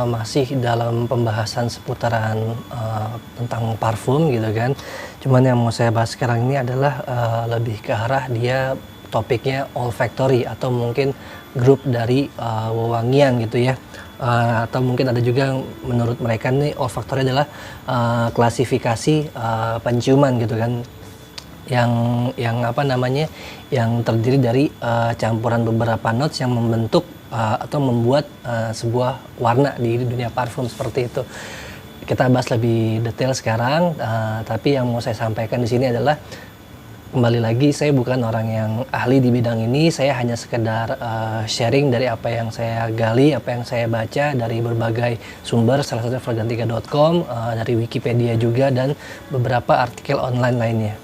masih dalam pembahasan seputaran tentang parfum gitu kan. Cuman yang mau saya bahas sekarang ini adalah lebih ke arah dia topiknya olfactory atau mungkin grup dari wewangian gitu ya. Atau mungkin ada juga yang menurut mereka nih olfactory adalah klasifikasi penciuman gitu kan. Yang apa namanya, yang terdiri dari campuran beberapa notes yang membentuk atau membuat sebuah warna di dunia parfum seperti itu. Kita bahas lebih detail sekarang, tapi yang mau saya sampaikan di sini adalah kembali lagi saya bukan orang yang ahli di bidang ini, saya hanya sekedar sharing dari apa yang saya gali, apa yang saya baca dari berbagai sumber, salah satunya fragrantica.com, dari Wikipedia juga dan beberapa artikel online lainnya.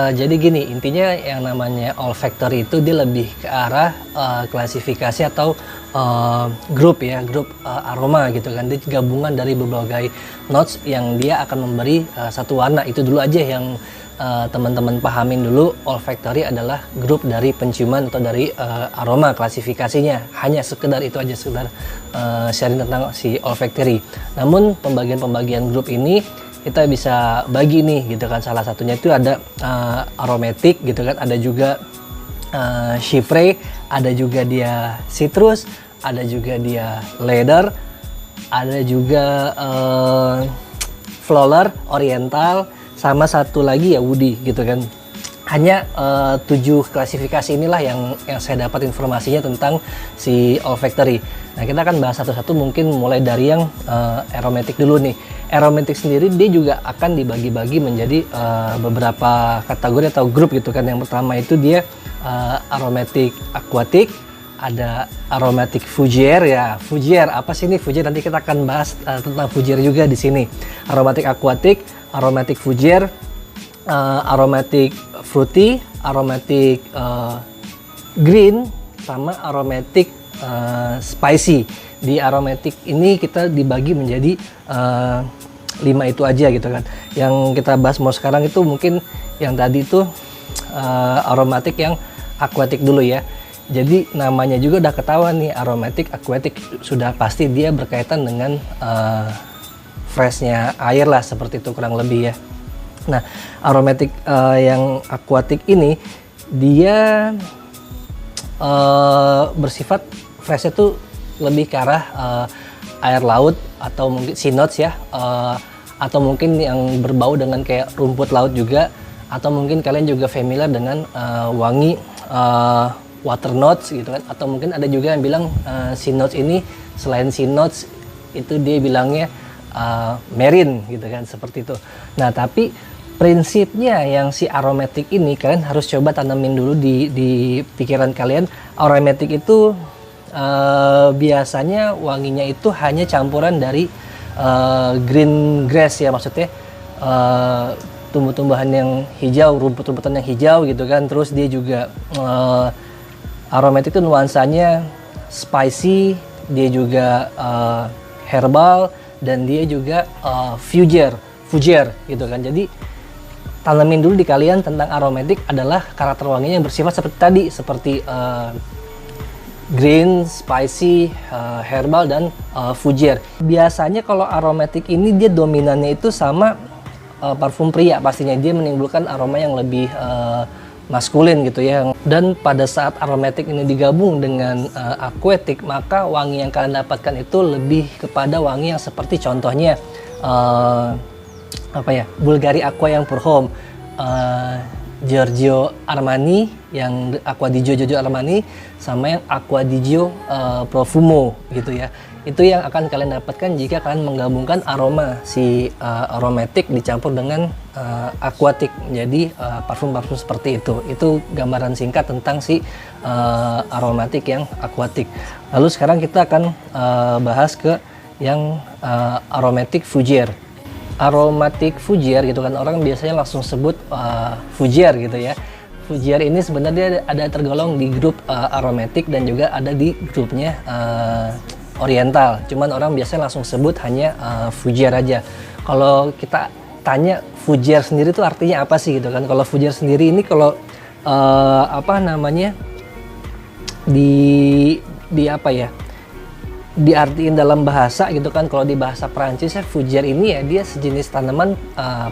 Jadi gini, intinya yang namanya olfactory itu dia lebih ke arah klasifikasi atau grup aroma gitu kan. Dia gabungan dari berbagai notes yang dia akan memberi satu warna. Itu dulu aja yang teman-teman pahamin dulu. Olfactory adalah grup dari penciuman atau dari aroma klasifikasinya. Hanya sekedar itu aja, sekedar sharing tentang si olfactory. Namun pembagian grup ini kita bisa bagi nih gitu kan. Salah satunya itu ada aromatic gitu kan, ada juga chypre, ada juga dia citrus, ada juga dia leather, ada juga floral, oriental, sama satu lagi ya woody gitu kan. Hanya 7 klasifikasi inilah yang saya dapat informasinya tentang si olfactory. Nah, kita akan bahas satu-satu, mungkin mulai dari yang aromatic dulu nih. Aromatic sendiri dia juga akan dibagi-bagi menjadi beberapa kategori atau grup gitu kan. Yang pertama itu dia aromatic aquatic, ada aromatic fougere ya. Fougere apa sih ini fougere? Nanti kita akan bahas tentang fougere juga di sini. Aromatic aquatic, aromatic fougere, aromatic fruity, aromatic green, sama aromatic spicy. Di aromatic ini kita dibagi menjadi 5 itu aja gitu kan. Yang kita bahas mau sekarang itu mungkin yang tadi itu aromatic yang aquatic dulu ya. Jadi namanya juga udah ketahuan nih, aromatic aquatic, sudah pasti dia berkaitan dengan freshnya air lah, seperti itu kurang lebih ya. Nah, aromatic yang aquatic ini dia bersifat freshnya tuh lebih ke arah air laut atau mungkin sea notes ya, atau mungkin yang berbau dengan kayak rumput laut juga, atau mungkin kalian juga familiar dengan wangi water notes gitu kan, atau mungkin ada juga yang bilang sea notes ini selain sea notes itu dia bilangnya marine gitu kan, seperti itu. Nah, tapi prinsipnya yang si aromatic ini kalian harus coba tanamin dulu di pikiran kalian. Aromatic itu biasanya wanginya itu hanya campuran dari green grass ya, maksudnya tumbuh-tumbuhan yang hijau, rumput-rumputan yang hijau gitu kan. Terus dia juga aromatic itu nuansanya spicy, dia juga herbal, dan dia juga fougere gitu kan. Jadi tanamin dulu di kalian tentang aromatic adalah karakter wanginya yang bersifat seperti tadi, seperti green, spicy, herbal, dan fougere. Biasanya kalau aromatic ini dia dominannya itu sama parfum pria, pastinya dia menimbulkan aroma yang lebih maskulin gitu ya. Dan pada saat aromatic ini digabung dengan aquatic, maka wangi yang kalian dapatkan itu lebih kepada wangi yang seperti contohnya Bulgari Aqua yang Pure Homme, Giorgio Armani yang Acqua di Giorgio Armani, sama yang Acqua di Gio Profumo gitu ya. Itu yang akan kalian dapatkan jika kalian menggabungkan aroma si aromatic dicampur dengan aquatic, jadi parfum-parfum seperti itu. Itu gambaran singkat tentang si aromatic yang aquatic. Lalu sekarang kita akan bahas ke yang aromatic fougere. Aromatic fougere gitu kan, orang biasanya langsung sebut fougere gitu ya. Fougere ini sebenarnya ada tergolong di grup aromatic dan juga ada di grupnya oriental. Cuman orang biasanya langsung sebut hanya fougere aja. Kalau kita tanya fougere sendiri itu artinya apa sih gitu kan. Kalau fougere sendiri ini kalau apa namanya di apa ya, diartiin dalam bahasa gitu kan. Kalau di bahasa Perancis ya fougere ini ya dia sejenis tanaman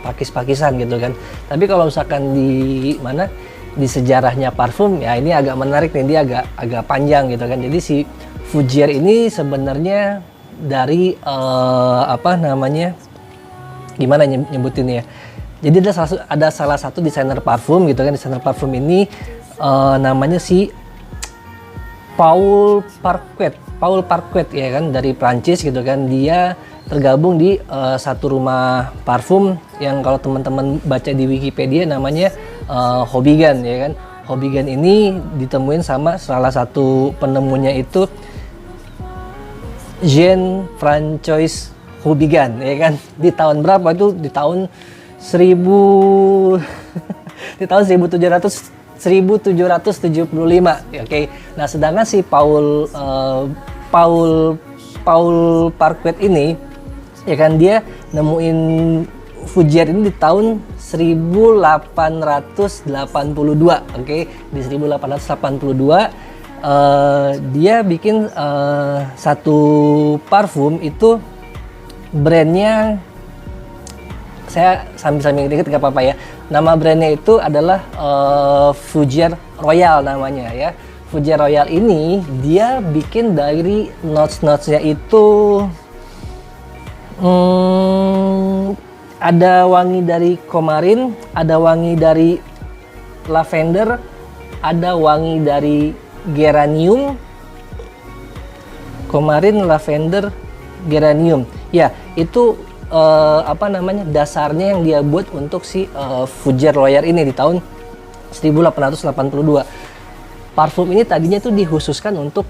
pakis-pakisan gitu kan. Tapi kalau misalkan di mana di sejarahnya parfum ya ini agak menarik nih, dia agak panjang gitu kan. Jadi si fougere ini sebenarnya dari apa namanya, gimana nyebutinnya ya. Jadi ada salah satu desainer parfum gitu kan. Desainer parfum ini namanya si Paul Parquet ya kan, dari Prancis gitu kan. Dia tergabung di satu rumah parfum yang kalau teman-teman baca di Wikipedia namanya Hobigan ya kan. Hobigan ini ditemuin sama salah satu penemunya itu Jean-François Hobigan ya kan. Di tahun berapa itu? Di tahun 1775 ya, oke. Nah sedangkan si Paul Parquet ini ya kan, dia nemuin fougere ini di tahun 1882, oke. Di 1882 dia bikin satu parfum itu, brandnya saya sambil dikit gak apa-apa ya. Nama brandnya itu adalah Fougere Royal namanya ya. Fougere Royal ini dia bikin dari notes-notesnya itu ada wangi dari komarin, ada wangi dari lavender, ada wangi dari geranium, komarin, lavender, geranium. Ya, itu apa namanya, dasarnya yang dia buat untuk si Fougere Royal ini di tahun 1882. Parfum ini tadinya tuh dikhususkan untuk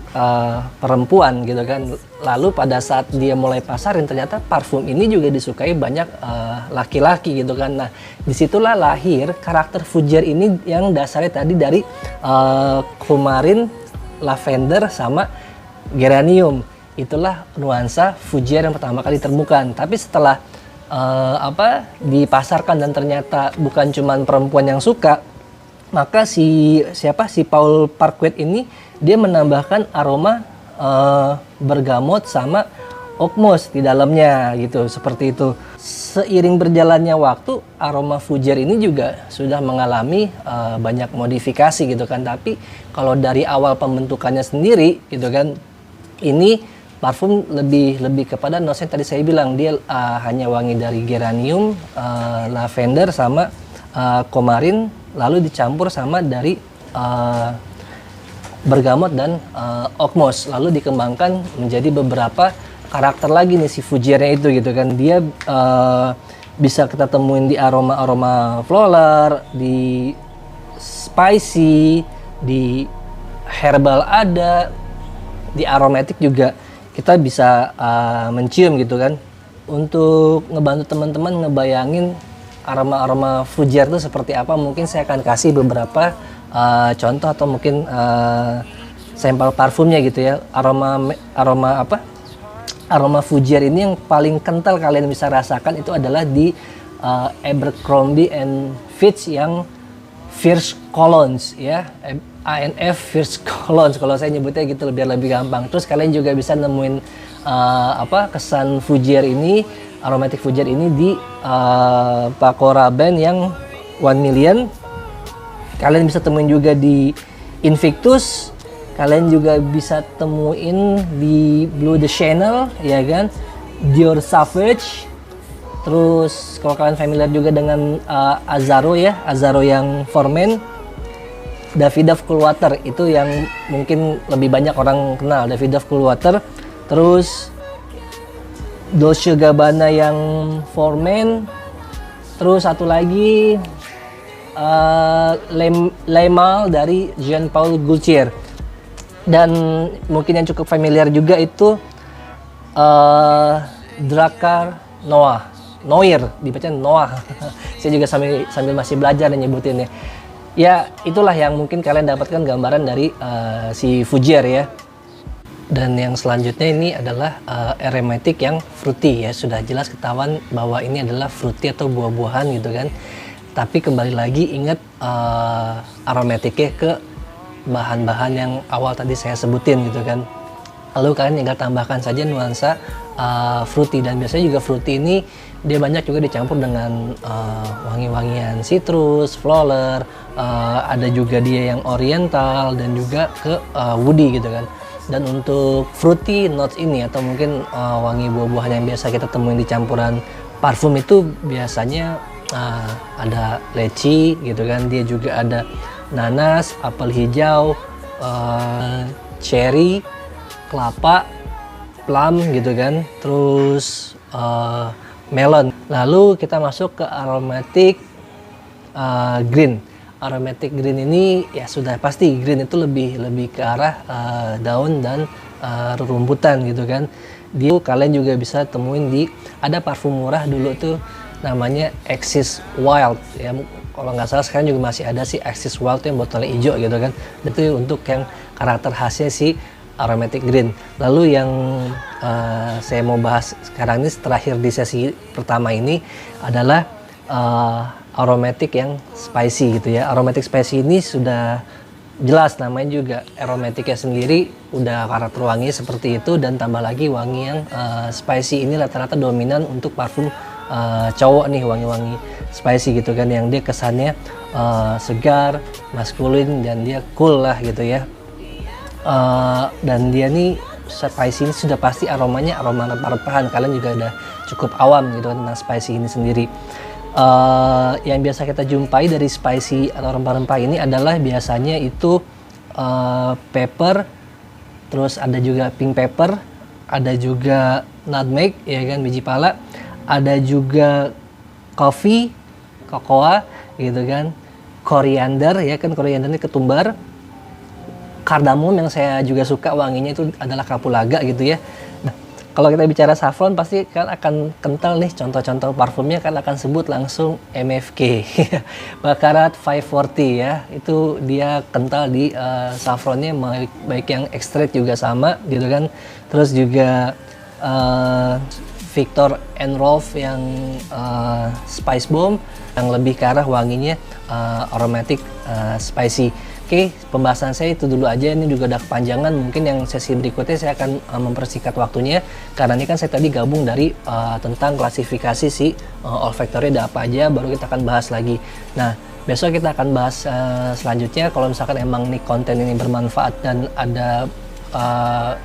perempuan gitu kan. Lalu pada saat dia mulai pasarin, ternyata parfum ini juga disukai banyak laki-laki gitu kan. Nah, disitulah lahir karakter Fougere ini yang dasarnya tadi dari kumarin, lavender, sama geranium. Itulah nuansa Fougere yang pertama kali ditemukan. Tapi setelah dipasarkan dan ternyata bukan cuma perempuan yang suka, maka si Paul Parquet ini dia menambahkan aroma bergamot sama okmos di dalamnya gitu, seperti itu. Seiring berjalannya waktu, aroma Fougere ini juga sudah mengalami banyak modifikasi gitu kan. Tapi kalau dari awal pembentukannya sendiri gitu kan, ini parfum lebih kepada notes yang tadi saya bilang, dia hanya wangi dari geranium, lavender, sama komarin, lalu dicampur sama dari bergamot dan okmos, lalu dikembangkan menjadi beberapa karakter lagi nih si Fougere itu gitu kan. Dia bisa kita temuin di aroma floral, di spicy, di herbal ada, di aromatik juga kita bisa mencium gitu kan. Untuk ngebantu teman-teman ngebayangin aroma Fougere itu seperti apa, mungkin saya akan kasih beberapa contoh atau mungkin sampel parfumnya gitu ya. Aroma Fougere ini yang paling kental kalian bisa rasakan itu adalah di Abercrombie and Fitch yang Fierce Colognes ya, ANF Fierce Colognes kalau saya nyebutnya gitu biar lebih gampang. Terus kalian juga bisa nemuin kesan Fougere ini, aromatic Fougere ini di Paco Rabanne yang 1 million. Kalian bisa temuin juga di Invictus, kalian juga bisa temuin di Bleu de Chanel ya kan, Dior Sauvage. Terus kalau kalian familiar juga dengan Azzaro ya, Azzaro yang Formen, Davidoff Coolwater itu yang mungkin lebih banyak orang kenal, Davidoff Coolwater. Terus Dolce Gabbana yang Formen. Terus satu lagi Le Mal dari Jean Paul Gaultier. Dan mungkin yang cukup familiar juga itu Drakkar Noir, dibaca Noah. Saya juga sambil masih belajar dan nyebutinnya. Ya itulah yang mungkin kalian dapatkan gambaran dari si Fougere ya. Dan yang selanjutnya ini adalah aromatic yang fruity ya. Sudah jelas ketahuan bahwa ini adalah fruity atau buah-buahan gitu kan. Tapi kembali lagi ingat aromatiknya ke bahan-bahan yang awal tadi saya sebutin gitu kan. Lalu kalian tinggal tambahkan saja nuansa fruity, dan biasanya juga fruity ini dia banyak juga dicampur dengan wangi-wangian citrus, flower, ada juga dia yang oriental dan juga ke woody gitu kan. Dan untuk fruity notes ini atau mungkin wangi buah-buahan yang biasa kita temuin di campuran parfum itu biasanya ada leci gitu kan, dia juga ada nanas, apel hijau, cherry, kelapa, plum gitu kan, terus melon. Lalu kita masuk ke aromatic green. Aromatic green ini ya sudah pasti green itu lebih ke arah daun dan rumputan gitu kan. Dia kalian juga bisa temuin di ada parfum murah dulu tuh namanya Axis Wild ya, kalau nggak salah sekarang juga masih ada sih Axis Wild tuh yang botolnya hijau gitu kan. Itu untuk yang karakter khasnya si aromatic green. Lalu yang saya mau bahas sekarang ini terakhir di sesi pertama ini adalah aromatic yang spicy gitu ya. Aromatic spicy ini sudah jelas namanya juga aromaticnya sendiri udah karakter wangi seperti itu, dan tambah lagi wangi yang spicy ini rata-rata dominan untuk parfum cowok nih, wangi-wangi spicy gitu kan, yang dia kesannya segar, maskulin, dan dia cool lah gitu ya. Dan dia nih spicy ini sudah pasti aromanya aroma rempah-rempahan, kalian juga udah cukup awam gitu kan tentang spicy ini sendiri. Yang biasa kita jumpai dari spicy atau rempah-rempah ini adalah biasanya itu pepper, terus ada juga pink pepper, ada juga nutmeg ya kan, biji pala, ada juga coffee, cocoa gitu kan, koriander ya kan, koriander ini ketumbar, kardamom yang saya juga suka wanginya itu adalah kapulaga gitu ya. Kalau kita bicara saffron pasti kan akan kental nih, contoh-contoh parfumnya kan akan sebut langsung MFK Baccarat 540 ya, itu dia kental di saffronnya, baik yang ekstrak juga sama gitu kan. Terus juga Viktor & Rolf yang Spice Bomb yang lebih ke arah wanginya aromatic spicy. Oke, pembahasan saya itu dulu aja, ini juga udah kepanjangan, mungkin yang sesi berikutnya saya akan mempersingkat waktunya, karena ini kan saya tadi gabung dari tentang klasifikasi si olfactory ada apa aja, baru kita akan bahas lagi. Nah, besok kita akan bahas selanjutnya, kalau misalkan emang nih konten ini bermanfaat dan ada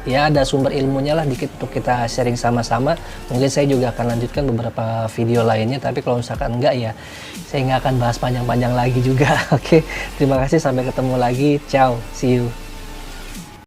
ya ada sumber ilmunya lah dikit untuk kita sharing sama-sama, mungkin saya juga akan lanjutkan beberapa video lainnya. Tapi kalau misalkan enggak ya saya nggak akan bahas panjang-panjang lagi juga. Oke, terima kasih, sampai ketemu lagi, ciao, see you.